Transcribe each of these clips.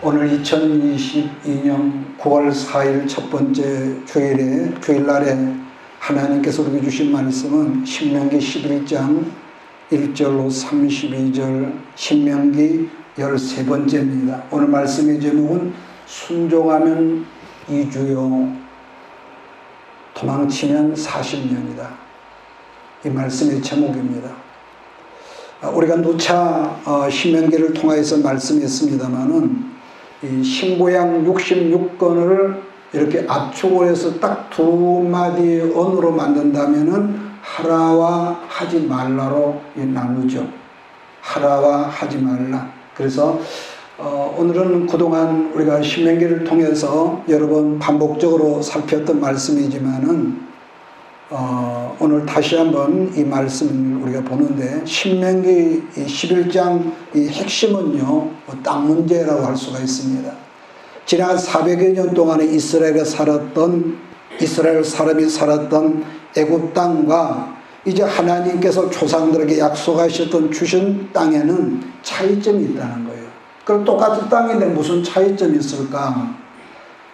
오늘 2022년 9월 4일 첫 번째 주일날에 하나님께서 우리에게 주신 말씀은 신명기 11장 1절로 32절, 신명기 13번째입니다. 오늘 말씀의 제목은 순종하면 2주요, 도망치면 40년이다. 이 말씀의 제목입니다. 우리가 누차 신명기를 통해서 말씀했습니다마는 이 신구약 66권을 이렇게 압축을 해서 딱 두 마디의 언어로 만든다면은 하라와 하지 말라로 나누죠. 하라와 하지 말라. 그래서 오늘은 그동안 우리가 신명기를 통해서 여러 번 반복적으로 살폈던 말씀이지만은 오늘 다시 한번 이 말씀을 우리가 보는데, 신명기 11장 이 핵심은요, 땅 문제라고 할 수가 있습니다. 지난 400여 년 동안에 이스라엘 사람이 살았던 애굽 땅과 이제 하나님께서 조상들에게 약속하셨던 주신 땅에는 차이점이 있다는 거예요. 그럼 똑같은 땅인데 무슨 차이점이 있을까?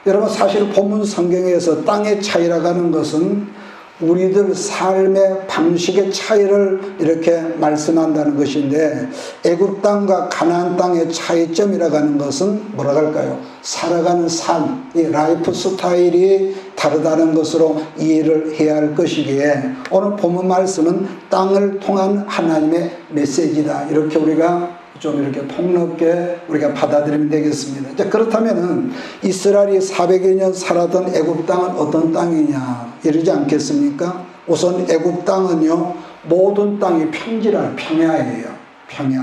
여러분, 사실 본문 성경에서 땅의 차이라고 하는 것은 우리들 삶의 방식의 차이를 이렇게 말씀한다는 것인데, 애굽 땅과 가나안 땅의 차이점이라고 하는 것은 뭐라고 할까요? 살아가는 삶, 이 라이프 스타일이 다르다는 것으로 이해를 해야 할 것이기에 오늘 본문 말씀은 땅을 통한 하나님의 메시지다, 이렇게 우리가 좀 이렇게 폭넓게 우리가 받아들이면 되겠습니다. 자, 그렇다면은 이스라엘이 400여 년 살았던 애굽 땅은 어떤 땅이냐 이러지 않겠습니까? 우선 애굽 땅은요, 모든 땅이 평야예요. 평야.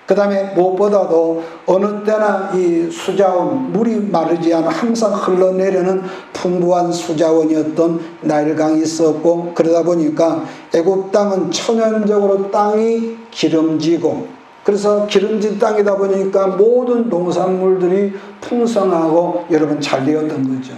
그 다음에 무엇보다도 어느 때나 이 수자원, 물이 마르지 않아 항상 흘러내리는 풍부한 수자원이었던 나일강이 있었고, 그러다 보니까 애굽 땅은 천연적으로 땅이 기름지고, 그래서 기름진 땅이다 보니까 모든 농산물들이 풍성하고 여러분 잘 되었던 거죠.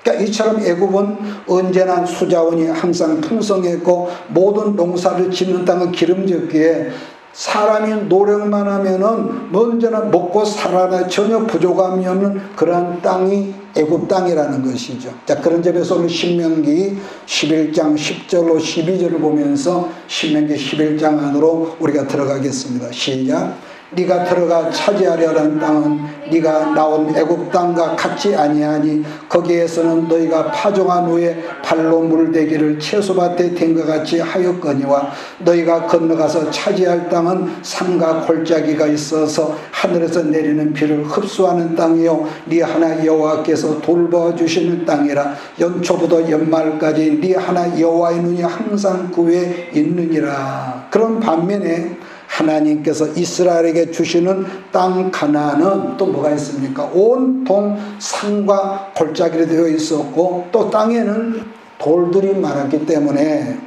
그러니까 이처럼 애굽은 언제나 수자원이 항상 풍성했고 모든 농사를 짓는 땅은 기름졌기에 사람이 노력만 하면은 언제나 먹고 살아나 전혀 부족함이 없는 그러한 땅이 애굽 땅이라는 것이죠. 자, 그런 점에서 오늘 신명기 11장 10절로 12절을 보면서 신명기 11장 안으로 우리가 들어가겠습니다. 시작. 네가 들어가 차지하려는 땅은 네가 나온 애굽 땅과 같지 아니하니 거기에서는 너희가 파종한 후에 발로 물대기를 채소밭에 댄 것 같이 하였거니와 너희가 건너가서 차지할 땅은 산과 골짜기가 있어서 하늘에서 내리는 비를 흡수하는 땅이요 네 하나 여호와께서 돌봐주시는 땅이라. 연초부터 연말까지 네 하나 여호와의 눈이 항상 그 위에 있느니라. 그런 반면에 하나님께서 이스라엘에게 주시는 땅 가나안은 또 뭐가 있습니까? 온통 산과 골짜기로 되어 있었고 또 땅에는 돌들이 많았기 때문에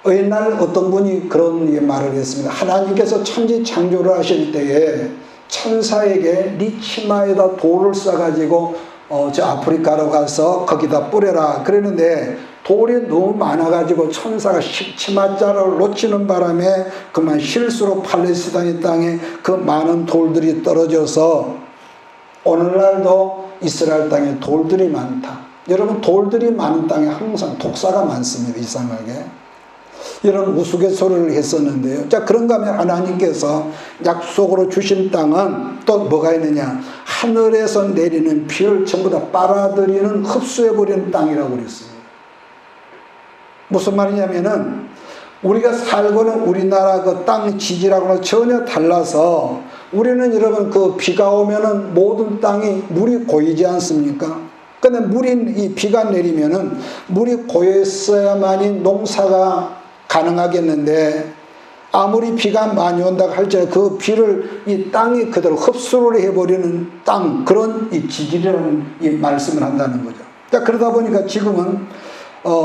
옛날 어떤 분이 그런 말을 했습니다. 하나님께서 천지 창조를 하실 때에 천사에게 네 치마에다 돌을 싸가지고 저 아프리카로 가서 거기다 뿌려라 그랬는데, 돌이 너무 많아가지고 천사가 치마자를 놓치는 바람에 그만 실수로 팔레스타인 땅에 그 많은 돌들이 떨어져서 오늘날도 이스라엘 땅에 돌들이 많다. 여러분, 돌들이 많은 땅에 항상 독사가 많습니다. 이상하게 이런 우스갯소리를 했었는데요. 자, 그런가 하면 하나님께서 약속으로 주신 땅은 또 뭐가 있느냐, 하늘에서 내리는 비를 전부 다 빨아들이는, 흡수해버리는 땅이라고 그랬습니다. 무슨 말이냐면은 우리가 살고는 우리나라 그 땅 지질하고는 전혀 달라서 우리는 여러분 그 비가 오면은 모든 땅이 물이 고이지 않습니까? 근데 이 비가 내리면은 물이 고였어야만이 농사가 가능하겠는데, 아무리 비가 많이 온다고 할지라도 그 비를 이 땅이 그대로 흡수를 해버리는 땅, 그런 이 지질이라는 이 말씀을 한다는 거죠. 그러다 보니까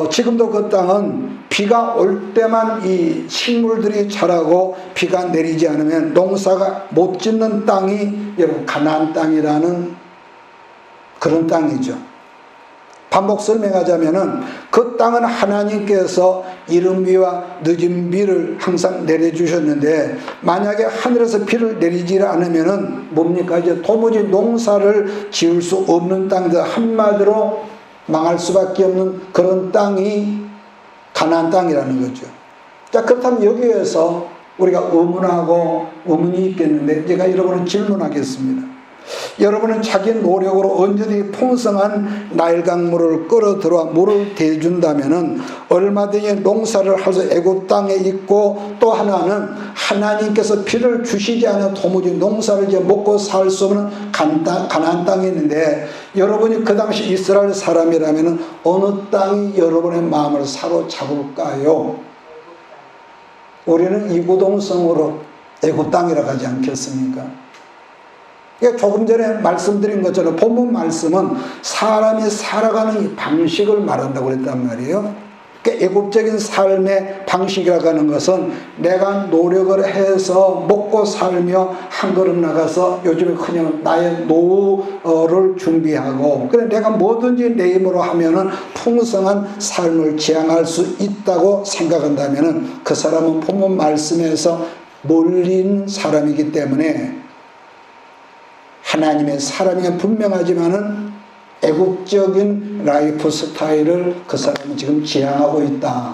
지금도 그 땅은 비가 올 때만 이 식물들이 자라고 비가 내리지 않으면 농사가 못 짓는 땅이 여러분 가나안 땅이라는 그런 땅이죠. 반복 설명하자면은 그 땅은 하나님께서 이른 비와 늦은 비를 항상 내려주셨는데 만약에 하늘에서 비를 내리지 않으면은 뭡니까? 이제 도무지 농사를 지을 수 없는 땅들, 한마디로 망할 수밖에 없는 그런 땅이 가나안 땅이라는 거죠. 자, 그렇다면 여기에서 우리가 의문이 있겠는데 제가 여러분을 질문하겠습니다. 여러분은 자기 노력으로 언제든지 풍성한 나일 강물을 끌어들어 물을 대준다면은 얼마든지 농사를 할 수 애굽 땅에 있고, 또 하나는 하나님께서 비를 주시지 않으면 도무지 농사를 이제 먹고 살 수 없는 가나안 땅이 있는데, 여러분이 그 당시 이스라엘 사람이라면은 어느 땅이 여러분의 마음을 사로잡을까요? 우리는 이구동성으로 애굽 땅이라고 하지 않겠습니까? 조금 전에 말씀드린 것처럼 본문 말씀은 사람이 살아가는 이 방식을 말한다고 그랬단 말이에요. 애국적인 삶의 방식이라고 하는 것은 내가 노력을 해서 먹고 살며 한 걸음 나가서 요즘에 그냥 나의 노후를 준비하고, 그래 내가 뭐든지 내 힘으로 하면은 풍성한 삶을 지향할 수 있다고 생각한다면은 그 사람은 본문 말씀에서 몰린 사람이기 때문에 하나님의 사람이 분명하지만은 애국적인 라이프 스타일을 그 사람이 지금 지향하고 있다.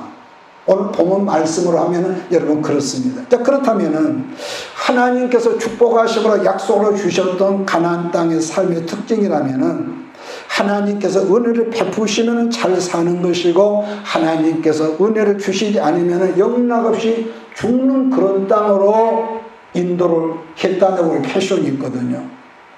오늘 본문 말씀으로 하면은 여러분 그렇습니다. 자, 그렇다면은 하나님께서 축복하심으로 약속으로 주셨던 가나안 땅의 삶의 특징이라면은 하나님께서 은혜를 베푸시면 잘 사는 것이고, 하나님께서 은혜를 주시지 않으면 영락없이 죽는 그런 땅으로 인도를 했다는 패션이 있거든요.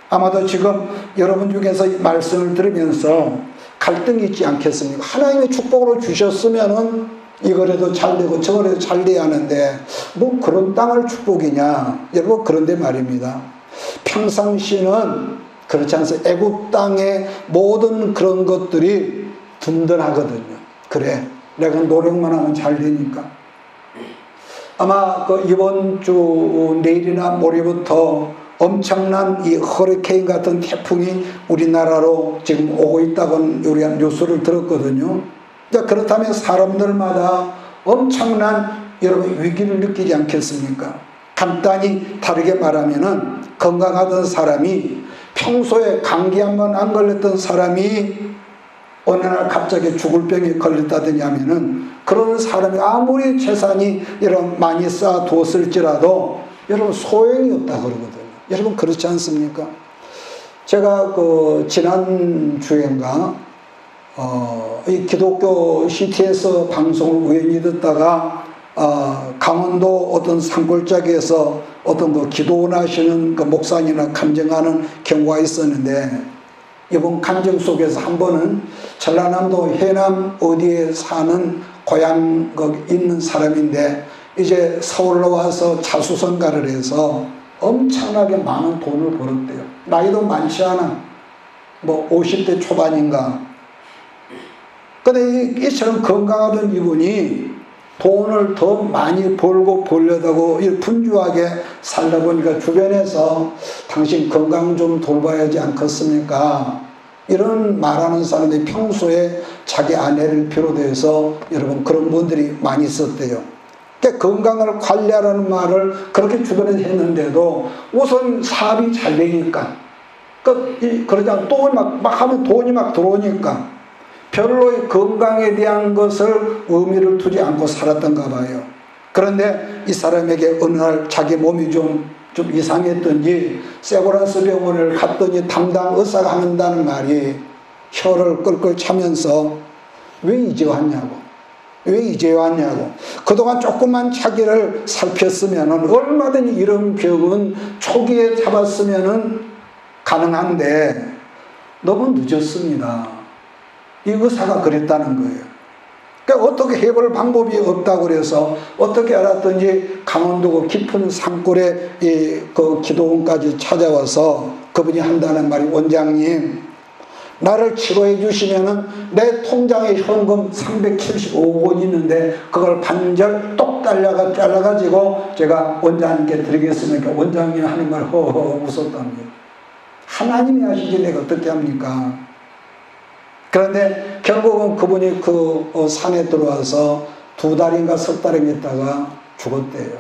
아마도 지금 여러분 중에서 이 말씀을 들으면서 갈등이 있지 않겠습니까? 하나님의 축복으로 주셨으면은 이거라도 잘 되고 저거라도 잘 돼야 하는데 뭐 그런 땅을 축복이냐? 여러분, 그런데 말입니다. 평상시는 그렇지 않습니까? 애굽 땅의 모든 그런 것들이 든든하거든요. 그래, 내가 노력만 하면 잘 되니까. 아마 이번 주 내일이나 모레부터 엄청난 이 허리케인 같은 태풍이 우리나라로 지금 오고 있다고 우리가 뉴스를 들었거든요. 그렇다면 사람들마다 엄청난 여러분 위기를 느끼지 않겠습니까? 간단히 다르게 말하면은 건강하던 사람이, 평소에 감기 한번 안 걸렸던 사람이 어느 날 갑자기 죽을 병에 걸렸다든지 하면은 그런 사람이 아무리 재산이 이런 많이 쌓아두었을지라도 여러분 소용이 없다 그러거든요. 여러분 그렇지 않습니까? 제가 지난 주엔가 이 기독교 CTS 방송을 우연히 듣다가 강원도 어떤 산골짜기에서 어떤 기도원 하시는 목사님이나 간증하는 경우가 있었는데, 이번 간증 속에서 한 번은 전라남도 해남 어디에 사는 고향 있는 사람인데 이제 서울로 와서 자수성가를 해서 엄청나게 많은 돈을 벌었대요. 나이도 많지 않아. 뭐 50대 초반인가. 근데 이처럼 건강하던 이분이 돈을 더 많이 벌고 벌려다고 분주하게 살다 보니까 주변에서 당신 건강 좀 돌봐야지 않겠습니까? 이런 말하는 사람들이 평소에 자기 아내를 비롯해서 여러분 그런 분들이 많이 있었대요. 건강을 관리하라는 말을 그렇게 주변에서 했는데도 우선 사업이 잘 되니까, 그러지 않고 또 막 하면 돈이 막 들어오니까 별로 건강에 대한 것을 의미를 두지 않고 살았던가 봐요. 그런데 이 사람에게 어느 날 자기 몸이 좀 이상했던지 세브란스 병원을 갔더니 담당 의사가 한다는 말이 혀를 끌끌 차면서 왜 이제 왔냐고. 왜 이제 왔냐고. 그동안 조금만 자기를 살폈으면 얼마든지 이런 병은 초기에 잡았으면 가능한데 너무 늦었습니다. 이 의사가 그랬다는 거예요. 그러니까 어떻게 해볼 방법이 없다고 그래서 어떻게 알았던지 강원도 깊은 산골에 그 기도원까지 찾아와서 그분이 한다는 말이, 원장님 나를 치료해 주시면은 내 통장에 현금 375억 원 있는데 그걸 반절 똑 잘라가지고 제가 원장님께 드리겠습니다. 원장님 하는 말 허허 웃었답니다. 하나님이 하시지 내가 어떻게 합니까? 그런데 결국은 그분이 그 산에 들어와서 2달인가 석 달인가 있다가 죽었대요.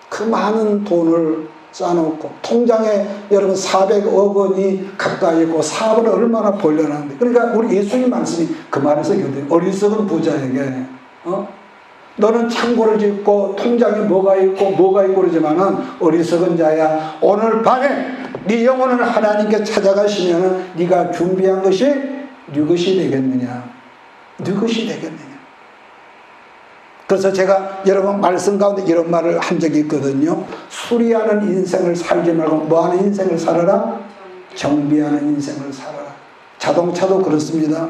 그 많은 돈을 쌓아놓고 통장에 여러분 400억 원이 가까이 있고 사업을 얼마나 벌려놨는데, 그러니까 우리 예수님 말씀이 그 말에서 이거든요. 어리석은 부자에게 너는 창고를 짓고 통장에 뭐가 있고 그러지만은 어리석은 자야, 오늘 밤에 네 영혼을 하나님께 찾아가시면은 네가 준비한 것이 네 것이 되겠느냐, 네 것이 되겠느냐. 그래서 제가 여러분 말씀 가운데 이런 말을 한 적이 있거든요. 수리하는 인생을 살지 말고 뭐하는 인생을 살아라? 정비하는 인생을 살아라. 자동차도 그렇습니다.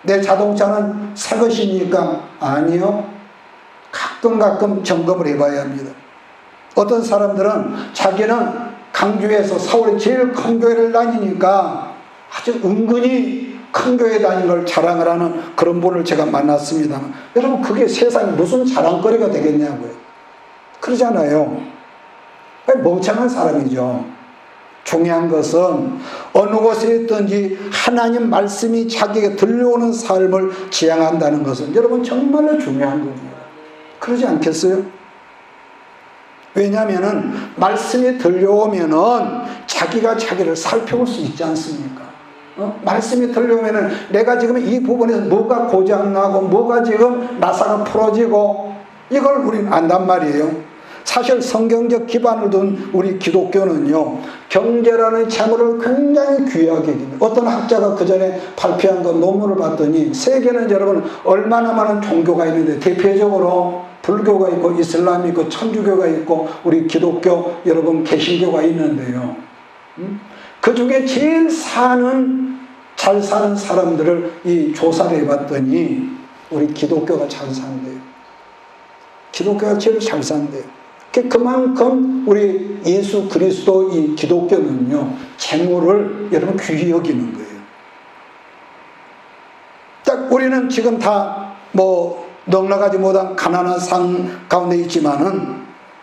내 자동차는 새 것이니까 아니요. 가끔 점검을 해봐야 합니다. 어떤 사람들은 자기는 강주에서 서울의 제일 큰 교회를 다니니까 아주 은근히 큰 교회 다니는 걸 자랑을 하는 그런 분을 제가 만났습니다. 여러분 그게 세상에 무슨 자랑거리가 되겠냐고요. 그러잖아요. 멍청한 사람이죠. 중요한 것은 어느 곳에 있든지 하나님 말씀이 자기에게 들려오는 삶을 지향한다는 것은 여러분 정말로 중요한 겁니다. 그러지 않겠어요? 왜냐하면 말씀이 들려오면은 자기가 자기를 살펴볼 수 있지 않습니까? 말씀이 들려오면은 내가 지금 이 부분에서 뭐가 고장나고 뭐가 지금 나사가 풀어지고 이걸 우리는 안단 말이에요. 사실 성경적 기반을 둔 우리 기독교는요, 경제라는 재물을 굉장히 귀하게 여깁니다. 어떤 학자가 그 전에 발표한 그 논문을 봤더니 세계는 여러분 얼마나 많은 종교가 있는데 대표적으로 불교가 있고 이슬람이 있고 천주교가 있고 우리 기독교 여러분 개신교가 있는데요. 그 중에 제일 잘 사는 사람들을 이 조사를 해봤더니 우리 기독교가 잘 산대요. 기독교가 제일 잘 산대요. 그만큼 우리 예수 그리스도 이 기독교는요, 재물을 여러분 귀히 여기는 거예요. 딱 우리는 지금 다 넉넉하지 못한 가난한 상 가운데 있지만은,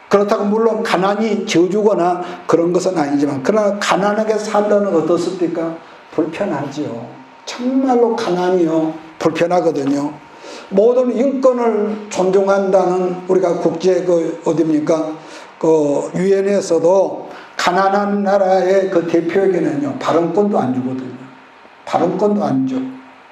그렇다고 물론 가난이 저주거나 그런 것은 아니지만, 그러나 가난하게 살려는 어떻습니까? 불편하지요. 정말로 가난이요 불편하거든요. 모든 인권을 존중한다는 우리가 국제 어디입니까? 유엔에서도 가난한 나라의 그 대표에게는요, 발언권도 안 주거든요. 발언권도 안 줘.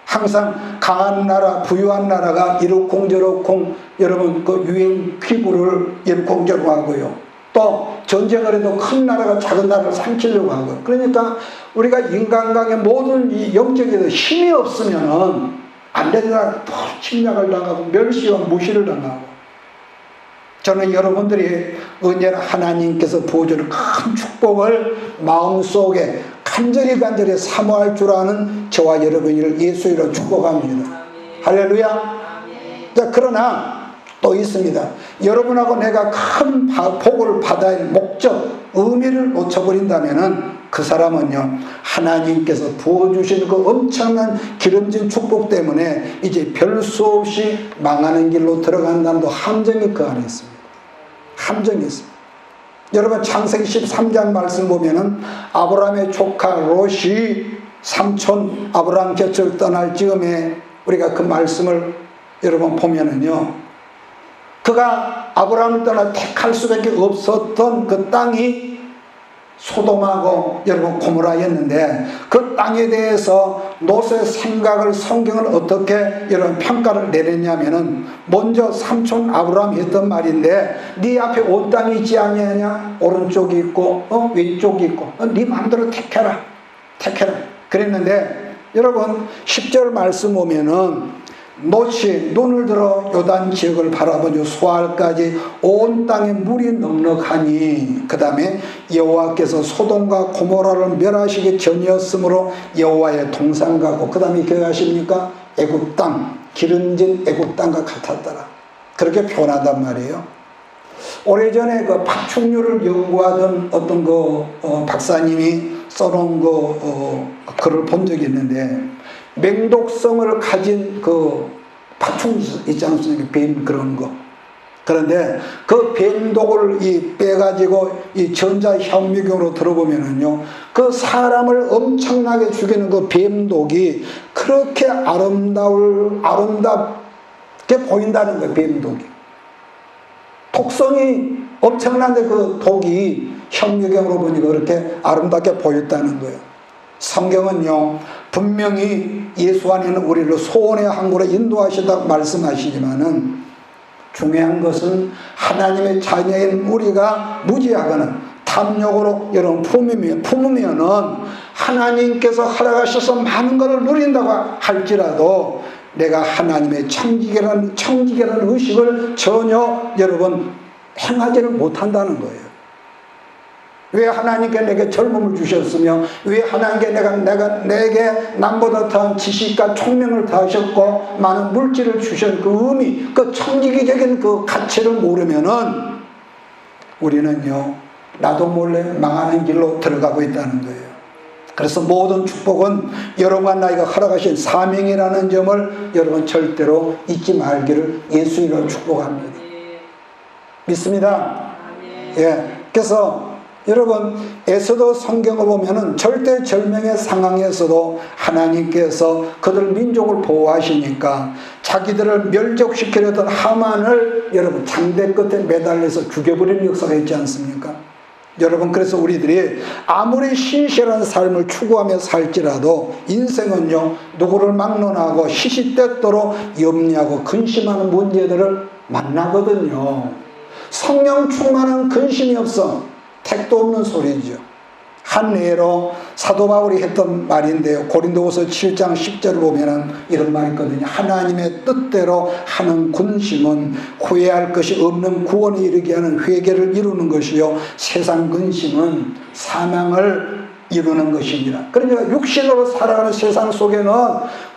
항상 강한 나라, 부유한 나라가 이러쿵저러쿵 여러분 그 유엔 기구를 이러쿵저러쿵 하고요. 또 전쟁을 해도 큰 나라가 작은 나라를 삼키려고 하고요. 그러니까 우리가 인간관계 모든 이 영적인 힘이 없으면은 안 되는 침략을 당하고 멸시와 무시를 당하고, 저는 여러분들이 언제나 하나님께서 부어주는 큰 축복을 마음속에 간절히 사모할 줄 아는 저와 여러분을 예수 이름으로 축복합니다. 할렐루야. 자, 그러나 또 있습니다. 여러분하고 내가 큰 복을 받아야 할 목적, 의미를 놓쳐버린다면은 그 사람은요, 하나님께서 부어주신 그 엄청난 기름진 축복 때문에 이제 별 수 없이 망하는 길로 들어간다는 함정이 그 안에 있습니다. 함정이 있습니다. 여러분 창세기 13장 말씀 보면은 아브라함의 조카 롯이 삼촌 아브라함 곁을 떠날 즈음에 우리가 그 말씀을 여러분 보면은요, 그가 아브라함을 떠나 택할 수밖에 없었던 그 땅이 소돔하고 여러분 고모라였는데, 그 땅에 대해서 롯의 생각을 성경은 어떻게 여러분 평가를 내렸냐면은, 먼저 삼촌 아브라함이 했던 말인데, 네 앞에 온 땅이 있지 아니하냐? 오른쪽이 있고 왼쪽이 있고 네 마음대로 택해라 그랬는데, 여러분 10절 말씀 보면은 롯이 눈을 들어 요단 지역을 바라보니 수알까지 온 땅에 물이 넉넉하니, 그 다음에 여호와께서 소돔과 고모라를 멸하시기 전이었으므로 여호와의 동산 같고, 그 다음에 기억하십니까? 애굽 땅, 기름진 애굽 땅과 같았더라, 그렇게 표현한단 말이에요. 오래전에 그 파충류를 연구하던 어떤 박사님이 써놓은 글을 본 적이 있는데, 맹독성을 가진 그 파충류 있지 않습니까? 뱀 그런 거. 그런데 그 뱀독을 빼가지고 이 전자현미경으로 들어보면은요, 그 사람을 엄청나게 죽이는 그 뱀독이 그렇게 아름답게 보인다는 거예요, 뱀독이. 독성이 엄청난데 그 독이 현미경으로 보니까 그렇게 아름답게 보였다는 거예요. 성경은요, 분명히 예수 안에 있는 우리를 소원의 항구로 인도하시다고 말씀하시지만은 중요한 것은 하나님의 자녀인 우리가 무지하거나 탐욕으로 여러분 품으면은 하나님께서 허락하셔서 많은 것을 누린다고 할지라도 내가 하나님의 청지기라는 의식을 전혀 여러분 행하지를 못한다는 거예요. 왜 하나님께 내게 젊음을 주셨으며 왜 하나님께 내게 남보다 더한 지식과 총명을 더하셨고 많은 물질을 주신 그 의미, 그 청지기적인 그 가치를 모르면은 우리는요, 나도 몰래 망하는 길로 들어가고 있다는 거예요. 그래서 모든 축복은 여러분과 나이가 허락하신 사명이라는 점을 여러분 절대로 잊지 말기를 예수 이름으로 축복합니다. 믿습니다. 예. 그래서 여러분, 에스더 성경을 보면은 절대절명의 상황에서도 하나님께서 그들 민족을 보호하시니까 자기들을 멸족시키려던 하만을 여러분 장대 끝에 매달려서 죽여버리는 역사가 있지 않습니까? 여러분, 그래서 우리들이 아무리 신실한 삶을 추구하며 살지라도 인생은요, 누구를 막론하고 시시때때로 염려하고 근심하는 문제들을 만나거든요. 성령 충만한 근심이 없어 택도 없는 소리죠. 한 예로 사도 바울이 했던 말인데요, 고린도후서 7장 10절을 보면은 이런 말이 있거든요. 하나님의 뜻대로 하는 근심은 후회할 것이 없는 구원에 이르게 하는 회개를 이루는 것이요, 세상 근심은 사망을 이루는 것이니라. 그러니까 육신으로 살아가는 세상 속에는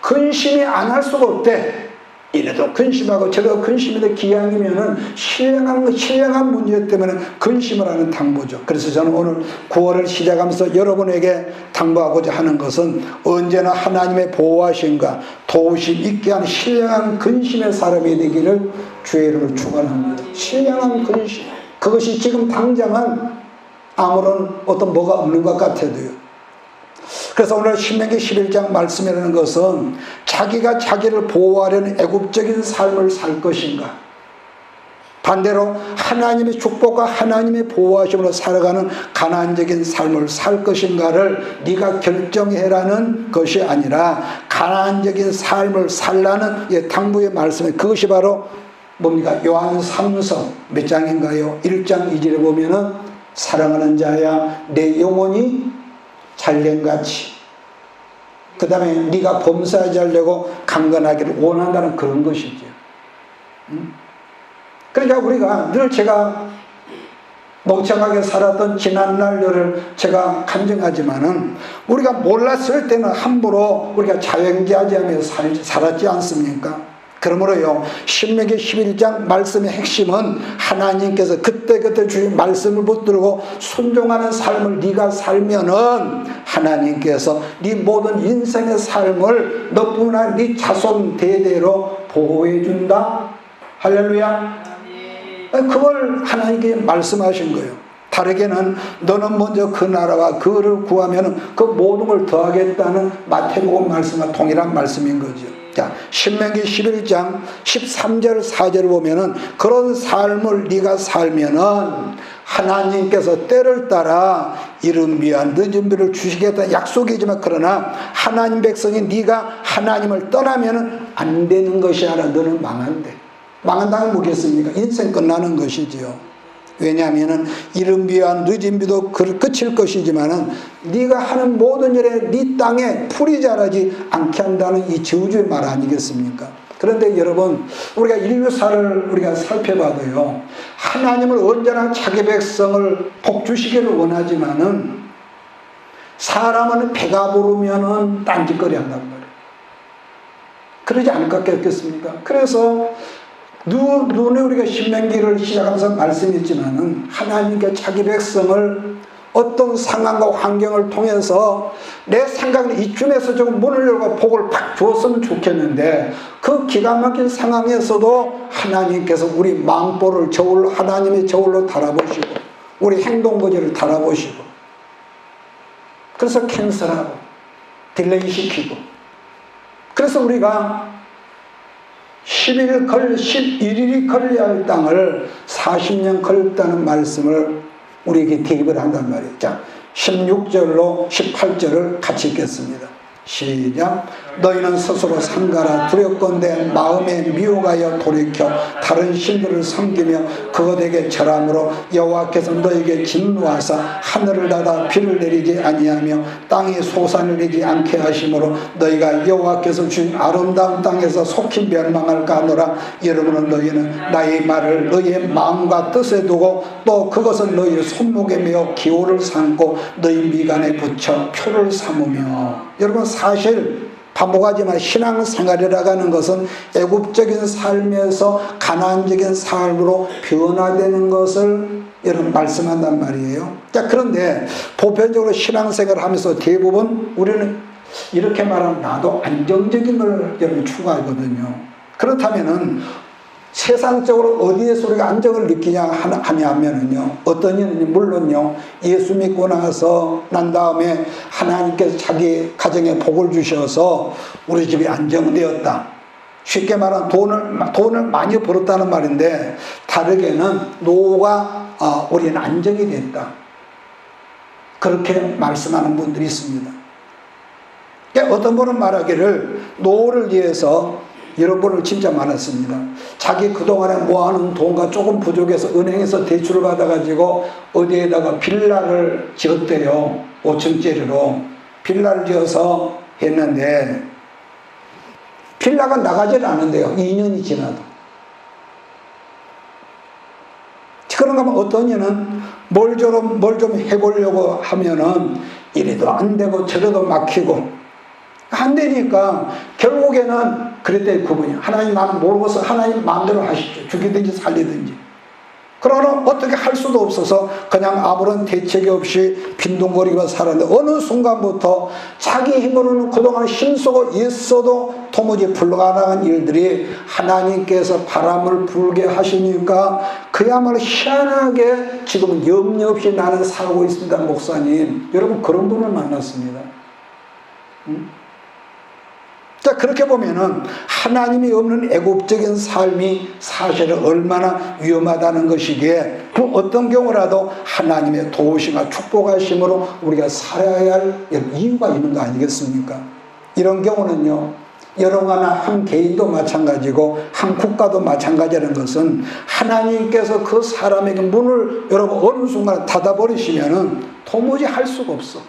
근심이 안 할 수가 없대. 이래도 근심하고 저래도 근심인데 기왕이면은 신령한 문제 때문에 근심을 하는 당부죠. 그래서 저는 오늘 9월을 시작하면서 여러분에게 당부하고자 하는 것은 언제나 하나님의 보호하심과 도우심 있게 하는 신령한 근심의 사람이 되기를 주의 이름으로 축원합니다. 신령한 근심, 그것이 지금 당장은 아무런 어떤 뭐가 없는 것 같아도요. 그래서 오늘 신명기 11장 말씀이라는 것은 자기가 자기를 보호하려는 애국적인 삶을 살 것인가, 반대로 하나님의 축복과 하나님의 보호하심으로 살아가는 가난적인 삶을 살 것인가를 네가 결정해라는 것이 아니라 가난적인 삶을 살라는 당부의 말씀에, 그것이 바로 뭡니까? 요한 3서 몇 장인가요? 1장 2절에 보면은 사랑하는 자야 내 영혼이 잘된같이, 그 다음에 네가 범사에 잘되고 강건하기를 원한다는 그런 것이죠. 그러니까 우리가 늘 제가 멍청하게 살았던 지난 날들을 제가 간증하지만은 우리가 몰랐을 때는 함부로 우리가 자연기하지하며 살았지 않습니까? 그러므로요, 신명기 11장 말씀의 핵심은 하나님께서 그때그때 주신 말씀을 붙들고 순종하는 삶을 네가 살면은 하나님께서 네 모든 인생의 삶을 너뿐만 아니라 네 자손 대대로 보호해 준다. 할렐루야. 그걸 하나님께 말씀하신 거예요. 다르게는 너는 먼저 그 나라와 그를 구하면 그 모든 걸 더하겠다는 마태복음 말씀과 동일한 말씀인 거죠. 자, 신명기 11장 13절 4절을 보면은 그런 삶을 네가 살면은 하나님께서 때를 따라 이른 비와 늦은 비를 주시겠다 약속이지만, 그러나 하나님 백성이 네가 하나님을 떠나면은 안 되는 것이 아니라 너는 망한대. 망한다는 뭐겠습니까? 인생 끝나는 것이지요. 왜냐하면은 이른 비와 늦은 비도 그칠 것이지만은 네가 하는 모든 일에 네 땅에 풀이 자라지 않게 한다는 이 저주의 말 아니겠습니까? 그런데 여러분, 우리가 인류사를 우리가 살펴봐도요, 하나님을 언제나 자기 백성을 복 주시기를 원하지만은 사람은 배가 부르면은 딴짓거리 한단 말이에요. 그러지 않을 것 같겠습니까? 그래서 눈에 우리가 신명기를 시작하면서 말씀했지만은 하나님께 자기 백성을 어떤 상황과 환경을 통해서 내 생각은 이쯤에서 조금 문을 열고 복을 팍 주었으면 좋겠는데 그 기가 막힌 상황에서도 하나님께서 우리 마음볼을 저울로 하나님의 저울로 달아보시고 우리 행동거지를 달아보시고 그래서 캔슬하고 딜레이 시키고 그래서 우리가 11일이 걸려야 할 땅을 40년 걸렸다는 말씀을 우리에게 대입을 한단 말이에요. 자, 16절로 18절을 같이 읽겠습니다. 시작. 너희는 스스로 삼가라. 두렵건대 마음에 미혹하여 돌이켜 다른 신들을 섬기며 그것에게 절함으로 여호와께서 너희에게 진노하사 하늘을 닫아 비를 내리지 아니하며 땅이 솟아내리지 않게 하심으로 너희가 여호와께서 주신 아름다운 땅에서 속히 멸망할까 하노라. 여러분은 너희는 나의 말을 너희의 마음과 뜻에 두고 또 그것을 너희의 손목에 메어 기호를 삼고 너희 미간에 붙여 표를 삼으며. 여러분 사실 반복하지만 신앙생활이라고 하는 것은 애국적인 삶에서 가난적인 삶으로 변화되는 것을 여러분 말씀한단 말이에요. 자, 그런데 보편적으로 신앙생활을 하면서 대부분 우리는 이렇게 말하면 나도 안정적인 걸 여러분 추구하거든요. 그렇다면은 세상적으로 어디에서 우리가 안정을 느끼냐 하냐면은요, 어떤 일은 물론요, 예수 믿고 나서 난 다음에 하나님께서 자기 가정에 복을 주셔서 우리 집이 안정되었다. 쉽게 말하면 돈을 많이 벌었다는 말인데, 다르게는 노후가 우리는 안정이 됐다. 그렇게 말씀하는 분들이 있습니다. 어떤 분은 말하기를 노후를 위해서 이런 분을 진짜 많았습니다. 자기 그동안에 모아놓은 돈과 조금 부족해서 은행에서 대출을 받아가지고 어디에다가 빌라를 지었대요. 5층짜리로 빌라를 지어서 했는데 빌라가 나가질 않은데요. 2년이 지나도. 그런가 하면 어떤 이는 뭘 좀 해보려고 하면은 이래도 안 되고 저래도 막히고 안 되니까 결국에는 그랬대. 그분이 하나님 나는 모르고서 하나님 마음대로 하시죠. 죽이든지 살리든지. 그러나 어떻게 할 수도 없어서 그냥 아무런 대책이 없이 빈둥거리고 살았는데 어느 순간부터 자기 힘으로는 그동안 힘쓰고 애써도 도무지 불가능한 일들이 하나님께서 바람을 불게 하시니까 그야말로 희한하게 지금은 염려 없이 나는 살고 있습니다. 목사님, 여러분 그런 분을 만났습니다. 자, 그렇게 보면은 하나님이 없는 애국적인 삶이 사실은 얼마나 위험하다는 것이기에 그 어떤 경우라도 하나님의 도우심과 축복하심으로 우리가 살아야 할 이유가 있는 거 아니겠습니까? 이런 경우는요, 여러가나 한 개인도 마찬가지고 한 국가도 마찬가지라는 것은 하나님께서 그 사람에게 문을 여러분 어느 순간 닫아버리시면은 도무지 할 수가 없어.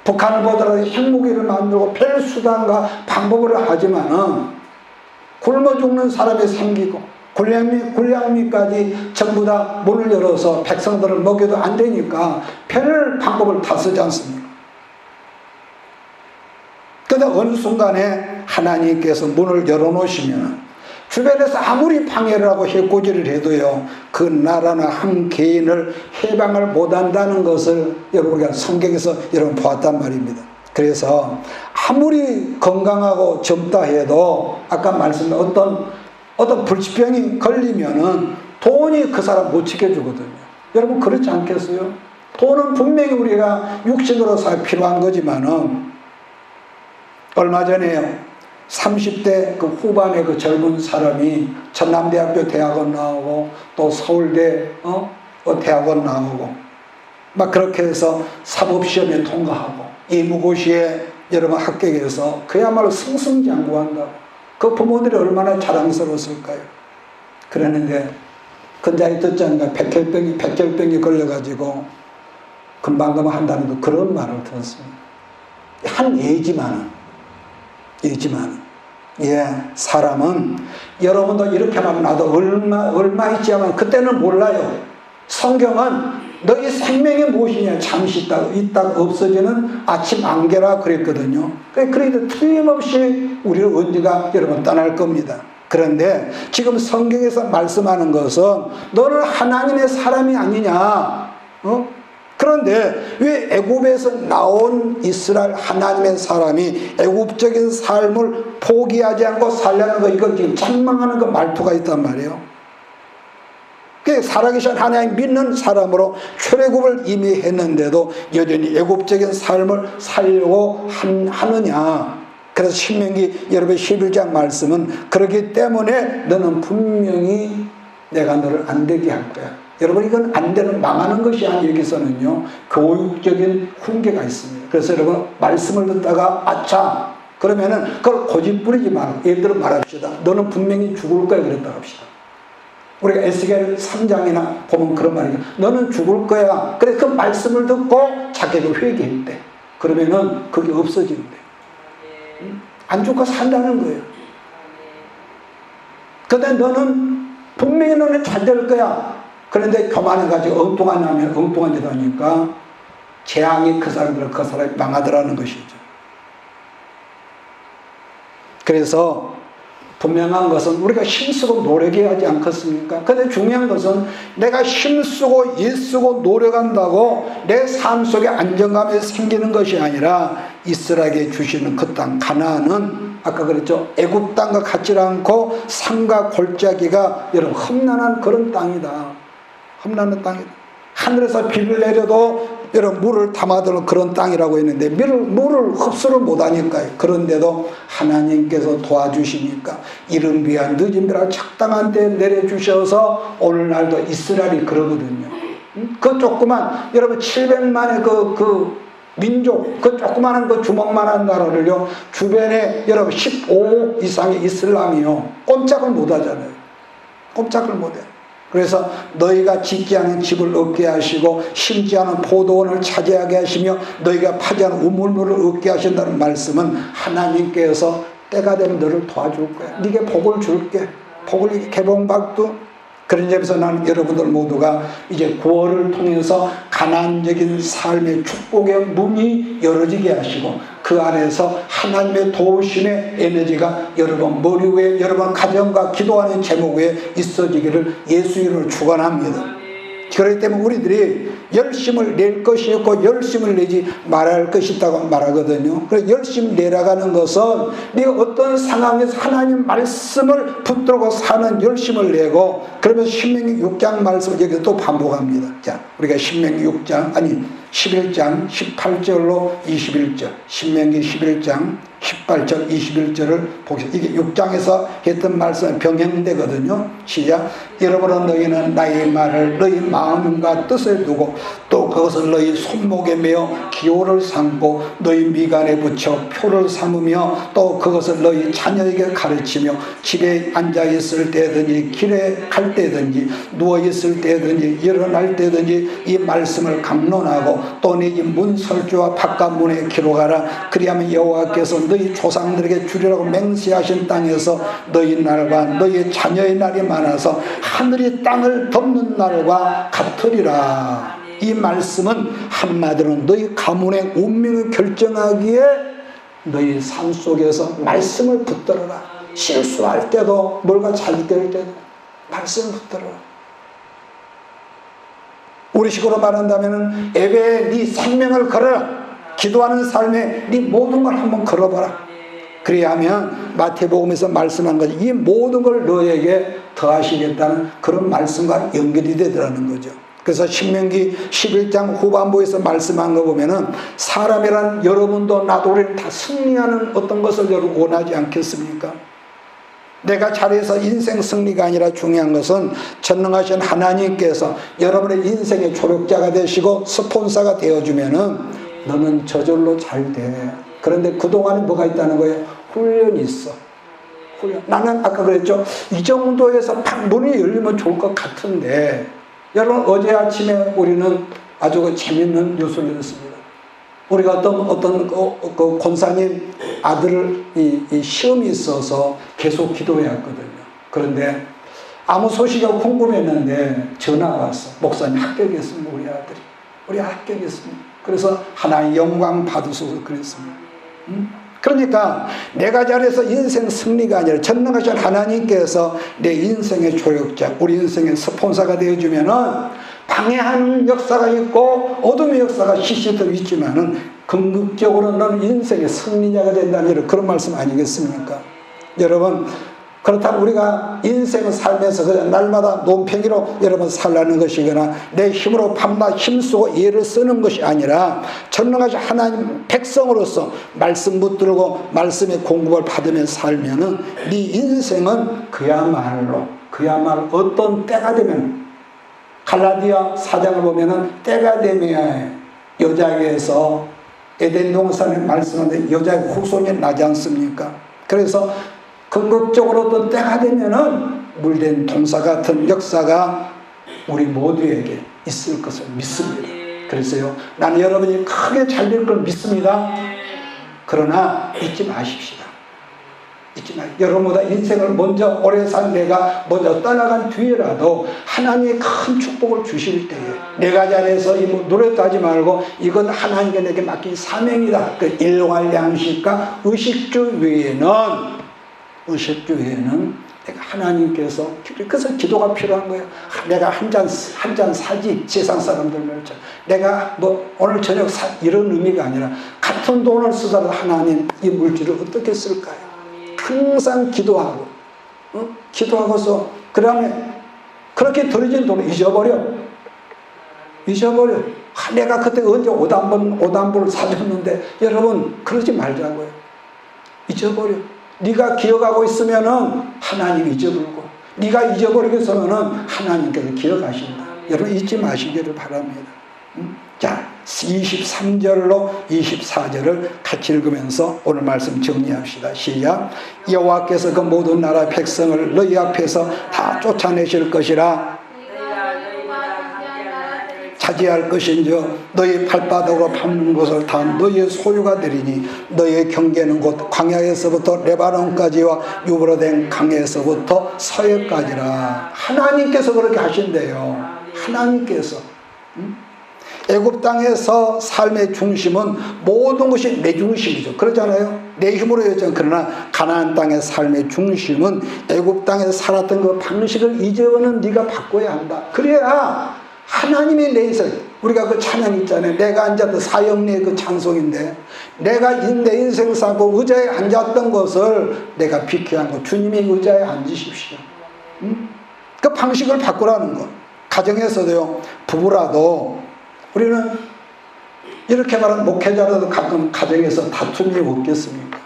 북한을 보더라도 핵무기를 만들고 별 수단과 방법을 하지만은 굶어 죽는 사람이 생기고 굴량미까지 전부 다 문을 열어서 백성들을 먹여도 안 되니까 별 방법을 다 쓰지 않습니까? 그런데 어느 순간에 하나님께서 문을 열어놓으시면 주변에서 아무리 방해를 하고 해코지를 해도요, 그 나라나 한 개인을 해방을 못한다는 것을 우리가 성경에서 여러분 보았단 말입니다. 그래서 아무리 건강하고 젊다 해도 아까 말씀드린 어떤 불치병이 걸리면은 돈이 그 사람 못 지켜주거든요. 여러분 그렇지 않겠어요? 돈은 분명히 우리가 육신으로 살 필요한 거지만은 얼마 전에요, 30대 그 후반의 그 젊은 사람이 전남대학교 대학원 나오고 또 서울대 대학원 나오고 막 그렇게 해서 사법시험에 통과하고 이무고시에 여러분 합격해서 그야말로 승승장구한다고. 그 부모들이 얼마나 자랑스러웠을까요? 그러는데 근자에 듣지 않으니까 백혈병이 걸려가지고 금방 한다는 그런 말을 들었습니다. 한 예지만은 사람은 여러분도 이렇게 말하면 나도 얼마 있지 하면 그때는 몰라요. 성경은 너희 생명이 무엇이냐 잠시 있다가 없어지는 아침 안개라 그랬거든요. 그러니까 틀림없이 우리는 언제가 여러분 떠날 겁니다. 그런데 지금 성경에서 말씀하는 것은 너는 하나님의 사람이 아니냐, 그런데 왜 애굽에서 나온 이스라엘 하나님의 사람이 애굽적인 삶을 포기하지 않고 살려는 거, 이거 지금 책망하는 그 말투가 있단 말이에요. 그 살아계신 하나님 믿는 사람으로 출애굽을 이미 했는데도 여전히 애굽적인 삶을 살려고 하느냐. 그래서 신명기 여러분 11장 말씀은 그렇기 때문에 너는 분명히 내가 너를 안 되게 할 거야. 여러분, 이건 안 되는, 망하는 것이 아니에요. 여기서는요 교육적인 훈계가 있습니다. 그래서 여러분, 말씀을 듣다가 아차 그러면은 그걸 고집 부리지 말고, 예를 들어 말합시다. 너는 분명히 죽을 거야 그랬다 합시다. 우리가 에스겔 3장이나 보면 그런 말이죠. 너는 죽을 거야. 그래, 그 말씀을 듣고 자기가 회개했대. 그러면은 그게 없어진대. 안 죽고 산다는 거예요. 근데 너는 분명히 너는 잘 될 거야. 그런데 교만해가지고 엉뚱한 짓 하니까 재앙이 그 사람이 망하더라는 것이죠. 그래서 분명한 것은 우리가 힘쓰고 노력해야 하지 않겠습니까? 근데 중요한 것은 내가 힘쓰고 애쓰고 노력한다고 내 삶 속에 안정감이 생기는 것이 아니라 이스라엘에게 주시는 그 땅 가나안은 아까 그랬죠. 애굽 땅과 같지 않고 산과 골짜기가 여러분 험난한 그런 땅이다. 험난한 땅이다. 하늘에서 비를 내려도 여러분 물을 담아두는 그런 땅이라고 했는데 물을 흡수를 못하니까요. 그런데도 하나님께서 도와주시니까 이른 비와 늦은 비라 적당한 때 내려주셔서 오늘날도 이스라엘이 그러거든요. 그 조그만 여러분 700만의 그 민족, 그 조그마한 그 주먹만한 나라를요 주변에 여러분 15억 이상의 이슬람이요 꼼짝을 못하잖아요. 꼼짝을 못해. 그래서 너희가 짓지 않은 집을 얻게 하시고 심지 않은 포도원을 차지하게 하시며 너희가 파지 않은 우물물을 얻게 하신다는 말씀은 하나님께서 때가 되면 너를 도와줄 거야. 네게 복을 줄게. 복을 개봉받고. 그런 점에서 나는 여러분들 모두가 이제 구원을 통해서 가난적인 삶의 축복의 문이 열어지게 하시고 그 안에서 하나님의 도우심의 에너지가 여러분 머리 위에 여러분 가정과 기도하는 제목 위에 있어지기를 예수 이름으로 축원합니다. 그렇기 때문에 우리들이 열심을 낼 것이 있고 열심을 내지 말할 것이 있다고 말하거든요. 그래서 열심 내려가는 것은 네가 어떤 상황에서 하나님 말씀을 붙들고 사는 열심을 내고 그러면서 신명기 6장 말씀을 여기 또 반복합니다. 자, 우리가 신명기 11장 18절로 21절 신명기 11장 18절 21절을 보겠습니다. 이게 6장에서 했던 말씀은 병행되거든요. 시작. 여러분은 너희는 나의 말을 너희 마음과 뜻에 두고 또 그것을 너희 손목에 매어 기호를 삼고 너희 미간에 붙여 표를 삼으며 또 그것을 너희 자녀에게 가르치며 집에 앉아있을 때든지 길에 갈 때든지 누워있을 때든지 일어날 때든지 이 말씀을 강론하고 또 네 문설주와 바깥문에 기록하라. 그리하면 여호와께서 너희 조상들에게 주리라고 맹세하신 땅에서 너희 날과 너희 자녀의 날이 많아서 하늘이 땅을 덮는 날과 같으리라. 이 말씀은 한마디로 너희 가문의 운명을 결정하기에 너희 삶 속에서 말씀을 붙들어라. 실수할 때도 뭘가 잘될 때도 말씀을 붙들어라. 우리식으로 말한다면 예배에 네 생명을 걸어라. 기도하는 삶에 네 모든 걸 한번 걸어봐라. 그래야 하면 마태복음에서 말씀한 거지 이 모든 걸 너에게 더하시겠다는 그런 말씀과 연결이 되더라는 거죠. 그래서 신명기 11장 후반부에서 말씀한 거 보면은 사람이란 여러분도 나도 우리는 다 승리하는 어떤 것을 여러분 원하지 않겠습니까? 내가 잘해서 인생 승리가 아니라 중요한 것은 전능하신 하나님께서 여러분의 인생의 조력자가 되시고 스폰서가 되어주면은 너는 저절로 잘 돼. 그런데 그동안에 뭐가 있다는 거예요? 훈련이 있어. 훈련. 나는 아까 그랬죠. 이 정도에서 팍 문이 열리면 좋을 것 같은데 여러분 어제 아침에 우리는 아주 그 재밌는 뉴스를 들었습니다. 우리가 어떤 그 권사님 아들을 이 시험이 있어서 계속 기도해 왔거든요. 그런데 아무 소식이 궁금했는데 전화가 왔어. 목사님 합격했습니다. 우리 아들이. 우리 합격했습니다. 그래서 하나님 영광 받으소서 그랬습니다. 그러니까 내가 잘해서 인생 승리가 아니라 전능하신 하나님께서 내 인생의 조력자, 우리 인생의 스폰서가 되어주면은 방해하는 역사가 있고 어둠의 역사가 시시되어 있지만은 궁극적으로 너는 인생의 승리자가 된다는 그런 말씀 아니겠습니까? 여러분, 그렇다면 우리가 인생을 살면서 그냥 날마다 논팽이로 여러분 살라는 것이거나 내 힘으로 밤낮 힘쓰고 애를 쓰는 것이 아니라 전능하신 하나님 백성으로서 말씀 붙들고 말씀의 공급을 받으면서 살면은 네 인생은 그야말로 어떤 때가 되면, 갈라디아 4장을 보면은 때가 되면 여자에게서 에덴 동산에 말씀하는데 여자의 후손이 나지 않습니까? 그래서 궁극적으로 어떤 때가 되면은 물된 동사 같은 역사가 우리 모두에게 있을 것을 믿습니다. 그래서요, 나는 여러분이 크게 잘 될 걸 믿습니다. 그러나 잊지 마십시다. 여러분보다 인생을 먼저 오래 산 내가 먼저 떠나간 뒤에라도 하나님의 큰 축복을 주실 때에 내가 잘해서 노력도 하지 말고 이건 하나님께 내게 맡긴 사명이다. 그 일용할 양식과 의식주 외에는 내가 하나님께서, 그래서 기도가 필요한 거예요. 내가 한 잔 사지 세상 사람들만. 내가 오늘 저녁 이런 의미가 아니라 같은 돈을 쓰더라도 하나님 이 물질을 어떻게 쓸까요? 항상 기도하고, 기도하고서 그 다음에 그렇게 들어진 돈을 잊어버려. 내가 그때 언제 오단부를 사줬는데, 여러분 그러지 말자고요. 잊어버려. 네가 기억하고 있으면은 하나님 잊어버리고, 네가 잊어버리겠으면은 하나님께서 기억하신다. 여러분 잊지 마시기를 바랍니다. 자, 23절로 24절을 같이 읽으면서 오늘 말씀 정리합시다. 시작. 여호와께서 그 모든 나라 백성을 너희 앞에서 다 쫓아내실 것이라. 차지할 것인즉 너희 발바닥으로 밟는 것을 다 너희의 소유가 되리니 너희의 경계는 곧 광야에서부터 레바논까지와 유브라데 강에서부터 서해까지라. 하나님께서 그렇게 하신대요. 하나님께서. 애굽 땅에서 삶의 중심은 모든 것이 내 중심이죠. 그러잖아요. 내 힘으로 했잖아요. 그러나 가나안 땅의 삶의 중심은 애굽 땅에서 살았던 그 방식을 이제는 네가 바꿔야 한다. 그래야 하나님의 내 인생, 우리가 그 찬양 있잖아요. 내가 앉았던 사형리의 그 찬송인데, 내가 내 인생 살고 의자에 앉았던 것을 내가 비켜야 하고 주님의 의자에 앉으십시오. 그 방식을 바꾸라는 거. 가정에서도요, 부부라도 우리는 이렇게 말하는 목회자라도 가끔 가정에서 다툼이 없겠습니까?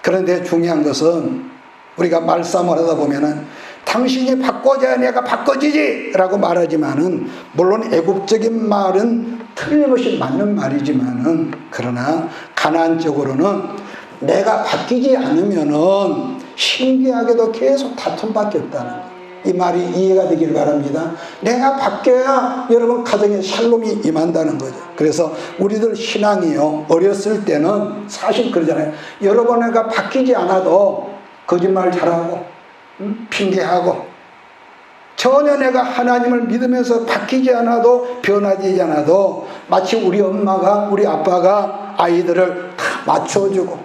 그런데 중요한 것은 우리가 말싸움을 하다 보면은 당신이 바꿔줘야 내가 바꿔지지 라고 말하지만은, 물론 애국적인 말은 틀림없이 맞는 말이지만은, 그러나 가나안적으로는 내가 바뀌지 않으면은 신기하게도 계속 다툼밖에 없다는 거예요. 이 말이 이해가 되길 바랍니다. 내가 바뀌어야 여러분 가정에 샬롬이 임한다는 거죠. 그래서 우리들 신앙이요, 어렸을 때는 사실 그러잖아요. 여러분 내가 바뀌지 않아도 거짓말 잘하고 핑계하고, 전혀 내가 하나님을 믿으면서 바뀌지 않아도 변하지 않아도 마치 우리 엄마가 우리 아빠가 아이들을 다 맞춰주고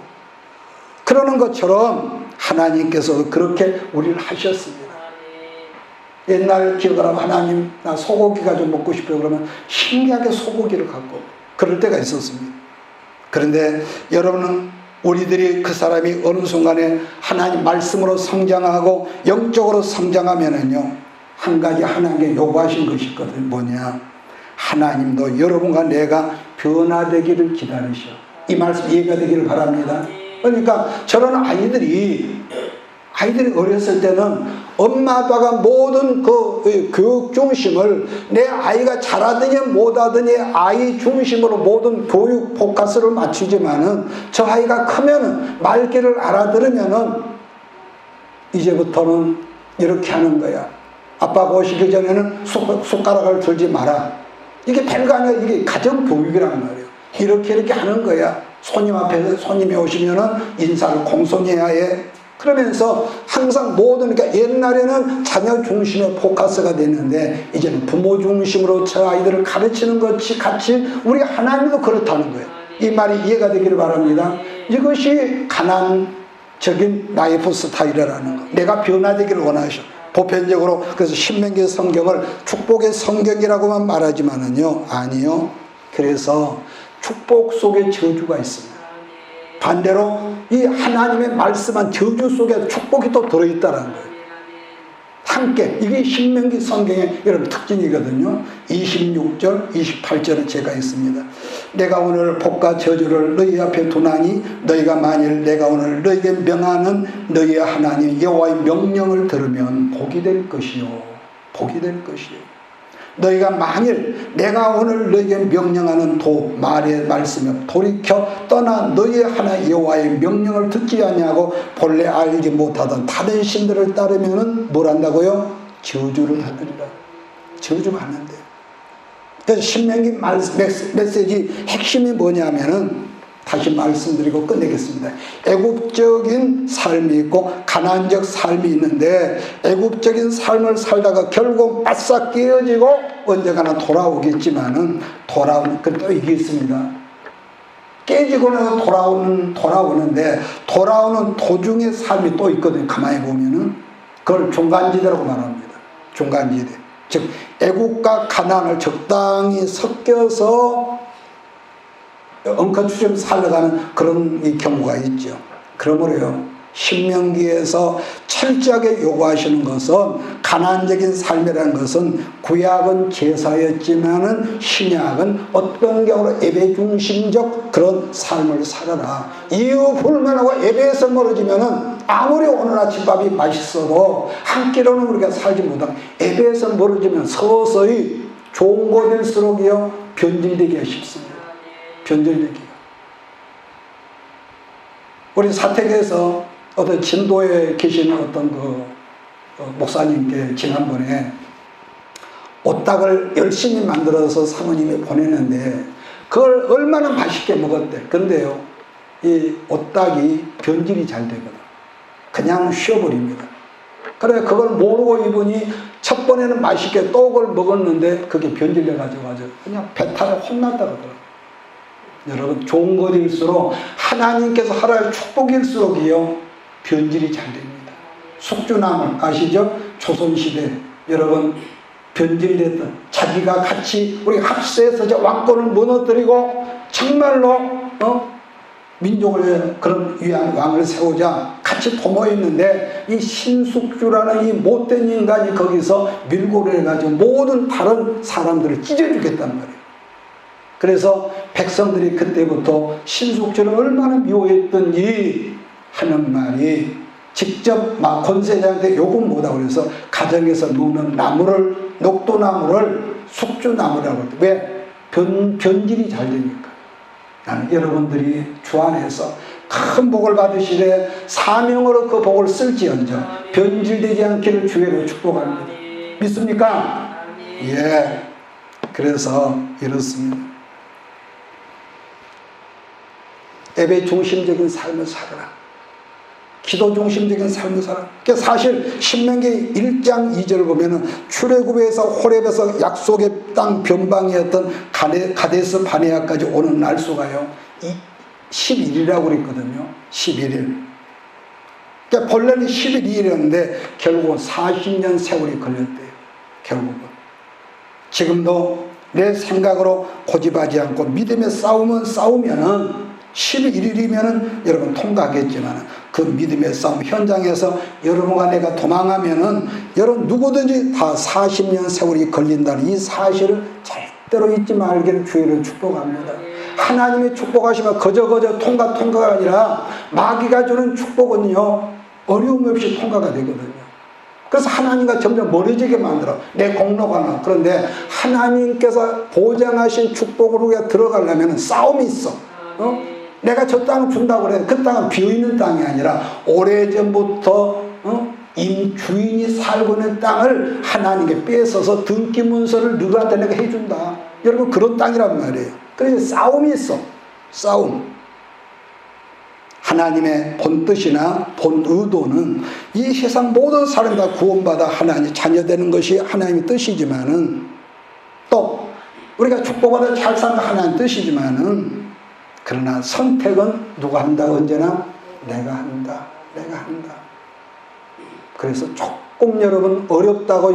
그러는 것처럼 하나님께서 그렇게 우리를 하셨습니다. 옛날 기억하라면 하나님 나 소고기가 좀 먹고 싶어요 그러면 신기하게 소고기를 갖고 그럴 때가 있었습니다. 그런데 여러분은 우리들이 그 사람이 어느 순간에 하나님 말씀으로 성장하고 영적으로 성장하면은요, 한 가지 하나님께 요구하신 것이 있거든요. 뭐냐? 하나님도 여러분과 내가 변화되기를 기다리셔. 이 말씀 이해가 되기를 바랍니다. 그러니까 저런 아이들이 어렸을 때는 엄마 아빠가 모든 그 교육 중심을 내 아이가 잘하더니 못하더니 아이 중심으로 모든 교육 포커스를 맞추지만은 저 아이가 크면은 말귀를 알아들으면은 이제부터는 이렇게 하는 거야. 아빠가 오시기 전에는 숟가락을 들지 마라. 이게 별거 아니야. 이게 가정 교육이란 말이에요. 이렇게 하는 거야. 손님 앞에서 손님이 오시면은 인사를 공손해야 해. 그러면서 항상 모든, 그러니까 옛날에는 자녀 중심의 포커스가 됐는데 이제는 부모 중심으로 저 아이들을 가르치는 것이 같이 우리 하나님도 그렇다는 거예요. 이 말이 이해가 되기를 바랍니다. 이것이 가난적인 라이프 스타일이라는 거. 내가 변화되기를 원하셔. 보편적으로 그래서 신명기 성경을 축복의 성경이라고만 말하지만은요, 아니요. 그래서 축복 속에 저주가 있습니다. 반대로 이 하나님의 말씀한 저주 속에 축복이 또 들어있다는 거예요. 함께. 이게 신명기 성경의 여러분 특징이거든요. 26절, 28절은 제가 있습니다. 내가 오늘 복과 저주를 너희 앞에 두나니 너희가 만일 내가 오늘 너희에게 명하는 너희의 하나님 여호와의 명령을 들으면 복이 될 것이요. 복이 될 것이요. 너희가 만일 내가 오늘 너희에게 명령하는 말의 말씀을 돌이켜 떠나 너희의 하나님 여호와의 명령을 듣지 아니하고 본래 알지 못하던 다른 신들을 따르면은 뭘 한다고요? 저주를 하느니라. 저주하는데. 그래서 신명기 메시지 핵심이 뭐냐면은 다시 말씀드리고 끝내겠습니다. 애국적인 삶이 있고 가난적 삶이 있는데 애국적인 삶을 살다가 결국 바싹 깨어지고 언젠가는 돌아오겠지만은 돌아오는 또 이게 있습니다. 깨지고 나서 돌아오는데 돌아오는 도중의 삶이 또 있거든요. 가만히 보면은 그걸 중간지대라고 말합니다. 중간지대. 즉 애국과 가난을 적당히 섞여서 엉커추처럼 살아가는 그런 이 경우가 있죠. 그러므로요, 신명기에서 철저하게 요구하시는 것은 가난적인 삶이라는 것은 구약은 제사였지만은 신약은 어떤 경우로 예배 중심적 그런 삶을 살아라. 이유 불문하고 예배에서 멀어지면은 아무리 오늘 아침밥이 맛있어도 한 끼로는 우리가 살지 못하고 예배에서 멀어지면 서서히 좋은 곳일수록이요 변질되기가 쉽습니다. 변절되기가. 우리 사택에서 어떤 진도에 계시는 어떤 목사님께 지난번에 오딱을 열심히 만들어서 사모님이 보내는데 그걸 얼마나 맛있게 먹었대. 근데요, 이 오딱이 변질이 잘 되거든. 그냥 쉬어버립니다. 그래, 그걸 모르고 이분이 첫 번에는 맛있게 또 그걸 먹었는데 그게 변질돼가지고 아주 그냥 배탈에 혼났다 그러더라고요. 여러분, 좋은 것일수록 하나님께서 하라의 축복일수록이요 변질이 잘 됩니다. 숙주나물 아시죠? 조선시대 여러분 변질됐던 자기가 같이 우리 합세해서 저 왕권을 무너뜨리고 정말로 민족을 위해 그런 위한 왕을 세우자 같이 도모했는데 이 신숙주라는 이 못된 인간이 거기서 밀고를 해가지고 모든 다른 사람들을 찢어주겠단 말이에요. 그래서 백성들이 그때부터 신숙주를 얼마나 미워했던지 하는 말이 직접 막 권세자한테 욕은 못하고 그래서 가정에서 먹는 나무를 녹도나무를 숙주나무라고 해요. 왜? 변질이 잘 되니까. 나는 여러분들이 주 안에서 큰 복을 받으시되 사명으로 그 복을 쓸지언정 변질되지 않기를 주의로 축복합니다. 믿습니까? 예. 그래서 이렇습니다. 예배 중심적인 삶을 살아라. 기도 중심적인 삶을 살아라. 그러니까 사실 신명기 1장 2절을 보면은 출애굽에서 호렙에서 약속의 땅 변방이었던 가데스 바네아까지 오는 날수가요 11일이라고 그랬거든요. 11일. 그러니까 본래는 11일이었는데 결국은 40년 세월이 걸렸대요. 결국은. 지금도 내 생각으로 고집하지 않고 믿음의 싸우면은 11일이면은 여러분 통과하겠지만 그 믿음의 싸움 현장에서 여러분과 내가 도망하면은 여러분 누구든지 다 40년 세월이 걸린다는 이 사실을 절대로 잊지 말기를 주의를 축복합니다. 하나님의 축복하시면 거저 통과가 아니라 마귀가 주는 축복은요 어려움 없이 통과가 되거든요. 그래서 하나님과 점점 멀어지게 만들어. 내 공로가 나. 그런데 하나님께서 보장하신 축복으로 우리가 들어가려면 싸움이 있어. 내가 저 땅을 준다고 그래. 그 땅은 비어있는 땅이 아니라 오래전부터 주인이 살고 있는 땅을 하나님께 뺏어서 등기 문서를 누구한테 내가 해준다. 여러분 그런 땅이란 말이에요. 그래서 싸움이 있어. 싸움. 하나님의 본뜻이나 본의도는 이 세상 모든 사람이 다 구원받아 하나님 자녀되는 것이 하나님의 뜻이지만은 또 우리가 축복받아 잘 사는 하나님 뜻이지만은 그러나 선택은 누가 한다? 언제나 내가 한다. 내가 한다. 그래서 조금 조금 여러분 어렵다고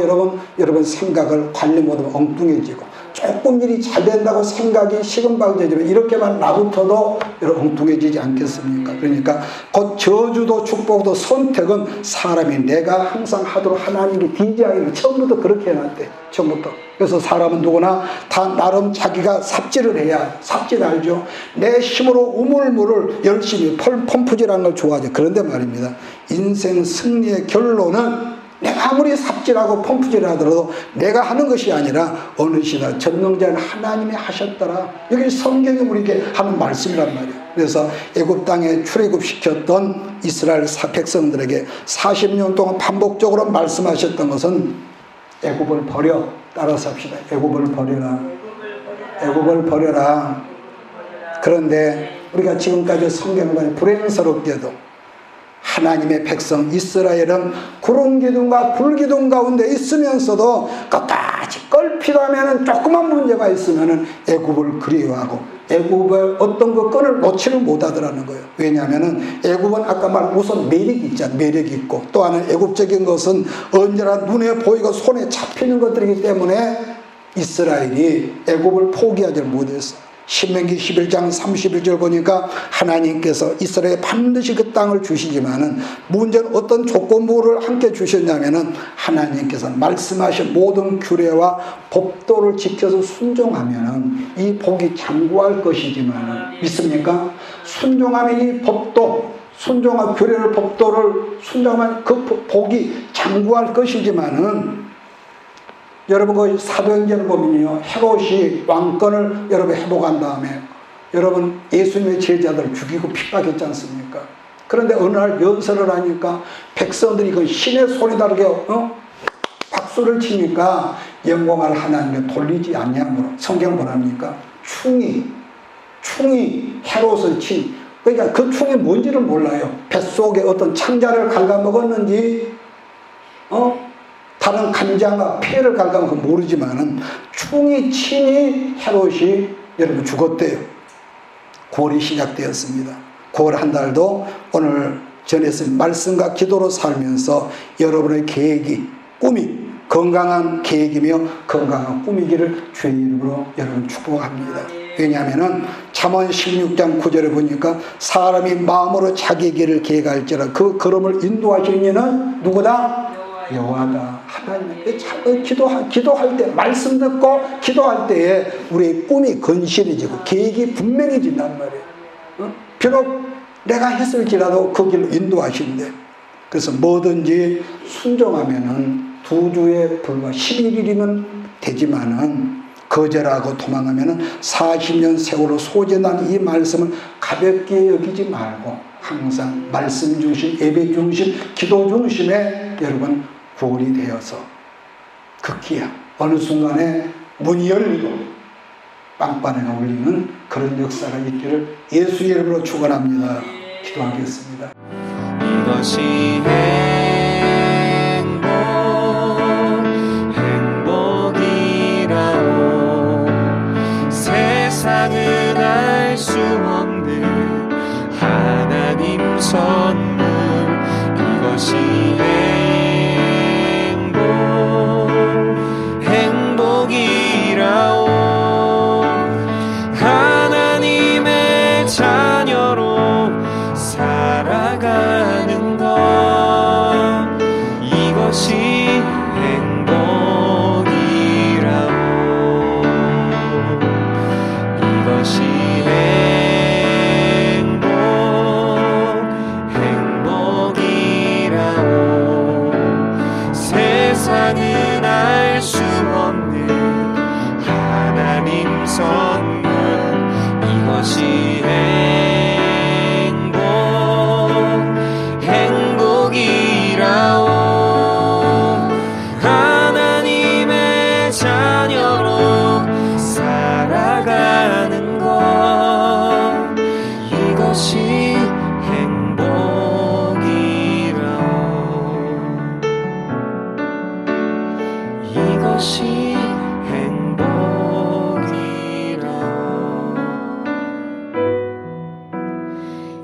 여러분 생각을 관리 못하면 엉뚱해지고, 조금 일이 잘 된다고 생각이 시금방져지면 이렇게만 놔붙어도 여러분 엉뚱해지지 않겠습니까? 그러니까 곧 저주도 축복도 선택은 사람이 내가 항상 하도록 하나님이 디자인을 처음부터 그렇게 해놨대. 처음부터. 그래서 사람은 누구나 다 나름 자기가 삽질을 해야, 삽질 알죠? 내 힘으로 우물물을 열심히 펌프질하는 걸 좋아하죠. 그런데 말입니다, 인생 승리의 결론은 내가 아무리 삽질하고 펌프질하더라도 내가 하는 것이 아니라 어느 시나 전능자는 하나님이 하셨더라. 여기 성경이 우리에게 하는 말씀이란 말이에요. 그래서 애굽 땅에 출애굽시켰던 이스라엘 백성들에게 40년 동안 반복적으로 말씀하셨던 것은 애굽을 버려, 따라서 합시다. 애굽을 버려라. 애굽을 버려라. 그런데 우리가 지금까지 성경을 보면 불행스럽게도 하나님의 백성 이스라엘은 구름 기둥과 불 기둥 가운데 있으면서도 끝까지 껄핏하면 조그만 문제가 있으면 애굽을 그리워하고 애굽의 어떤 그 끈을 놓지를 못하더라는 거예요. 왜냐하면 애굽은 아까 말 우선 매력이 있잖아요. 매력이 있고, 또 하나는 애굽적인 것은 언제나 눈에 보이고 손에 잡히는 것들이기 때문에 이스라엘이 애굽을 포기하지 못했어요. 신명기 11장 31절 보니까 하나님께서 이스라엘에 반드시 그 땅을 주시지만은 문제는 어떤 조건부를 함께 주셨냐면은 하나님께서 말씀하신 모든 규례와 법도를 지켜서 순종하면은 이 복이 장구할 것이지만은, 믿습니까? 순종하면 이 법도, 순종한 규례를 법도를 순종하면 그 복이 장구할 것이지만은, 여러분 그 사도행전을 보면요, 헤롯이 왕권을 여러분 회복한 다음에 여러분 예수님의 제자들을 죽이고 핍박했지 않습니까? 그런데 어느 날 연설을 하니까 백성들이 그 신의 소리 다르게 박수를 치니까 영광을 하나님께 돌리지 않냐므로 성경 뭐랍니까? 충이 헤롯을 친, 그러니까 그 충이 뭔지를 몰라요. 뱃속에 어떤 창자를 갉아먹었는지 다른 간장과 폐를 갉아먹은 모르지만은 충이 친이 헤롯이 여러분 죽었대요. 9월이 시작되었습니다. 9월 한 달도 오늘 전했을 말씀과 기도로 살면서 여러분의 계획이, 꿈이 건강한 계획이며 건강한 꿈이기를 주의 이름으로 여러분 축복합니다. 왜냐하면 잠언 16장 9절에 보니까 사람이 마음으로 자기 길을 계획할지라 그 걸음을 인도하시는 이는 누구다? 여호와다. 하나님. 기도할 때, 말씀 듣고 기도할 때에 우리의 꿈이 건실해지고 계획이 분명해진단 말이에요. 비록 내가 했을지라도 그 길로 인도하신대. 그래서 뭐든지 순종하면은 2주에 불과 11일이면 되지만은 거절하고 도망하면은 40년 세월로 소진한 이 말씀을 가볍게 여기지 말고 항상 말씀 중심, 예배 중심, 기도 중심에 여러분 구원이 되어서 극기야 어느 순간에 문이 열리고 빵빠레가 울리는 그런 역사가 있기를 예수 이름으로 축원합니다. 기도하겠습니다. 이것이 행복이라오. 세상은 알 수 없는 하나님 선물. 이것이 행복이라오. 하나님의 자녀로 살아가는 것. 이것이 행복이라오. 이것이 행복이라오. 세상은 알 수 없는 하나님 선물. 이것이 행복이라오. 하나님의 자녀로 살아가는 것. 이것이 행복이라오. 이것이 행복이라오.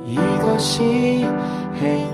이것이 행복이라오.